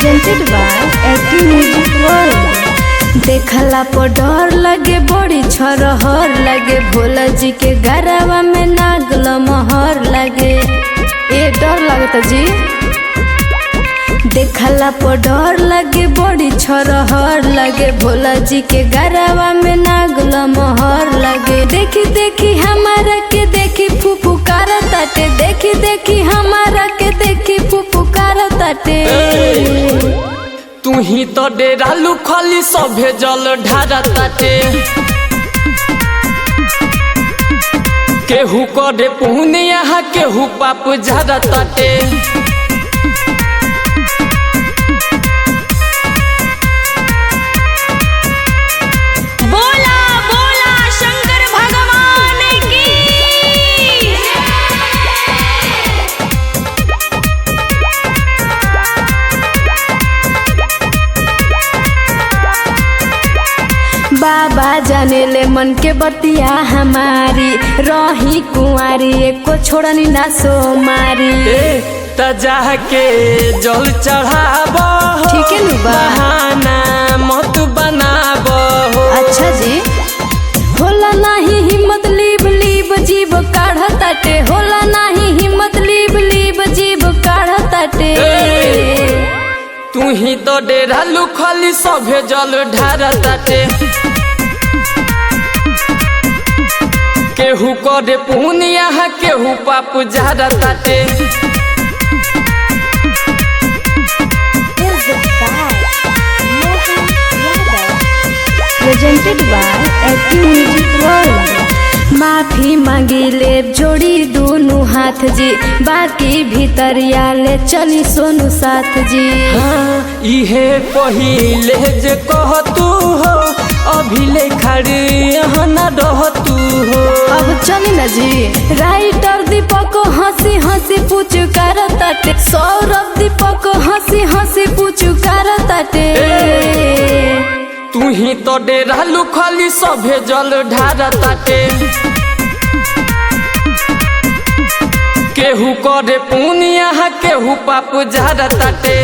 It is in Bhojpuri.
Presented by active music world. देखला पर डर लगे बड़ी छरहर लगे, भोला जी के गरवा में नागल महर लगे। ए डर लगता जी, देखला पर डर लगे बड़ी छरहर लगे, भोला जी के गरवा में नागल महर लगे। देखी देखी हमारा के देखी फुफुकार ताटे, देखी देखी हमारा के देखी फुफुकार ताटे। तू ही तो डेरालू खाली सभे जल ढारा ताटे, केहू करे पुनिया केहू पाप झारा ताटे। बोला बोला शंकर भगवान की। बाबा जाने ले मन के बतिया हमारी, रही कुंवारी एको छोड़नी ना सो मारी। तजा के जल चढ़ाबो, ठीक है नु बा। बहाना मत बनाबो। अच्छा जी, होला नाही हिम्मत लीब लीब जीव काढ़ ताटे, होला नाही हिम्मत लीब लीब जीव काढ़ ताटे। तू ही तो डेरालू खाली सभे जल ढारा ताटे, केहू करे पुनिया केहू पाप झारा ताटे। Presented by active music world. माफी मांगी ले जोड़ी दोनों हाथ जी, बाकी भीतरिया ले चली सोनू साथ जी। हाँ, इहे पहिले जे कह तू हो, अभी ले खड़ी यहाँ न रह तू हो। अब चली ना जी। राइटर दीपक हंसी हंसी पूछ कर ताटे, सौरभ दीपक हंसी हंसी पूछ कर ताटे। तू ही तो डेरालू खाली सभे जल ढारा ताटे, केहू करे पुनिया केहू पाप झारा ताटे।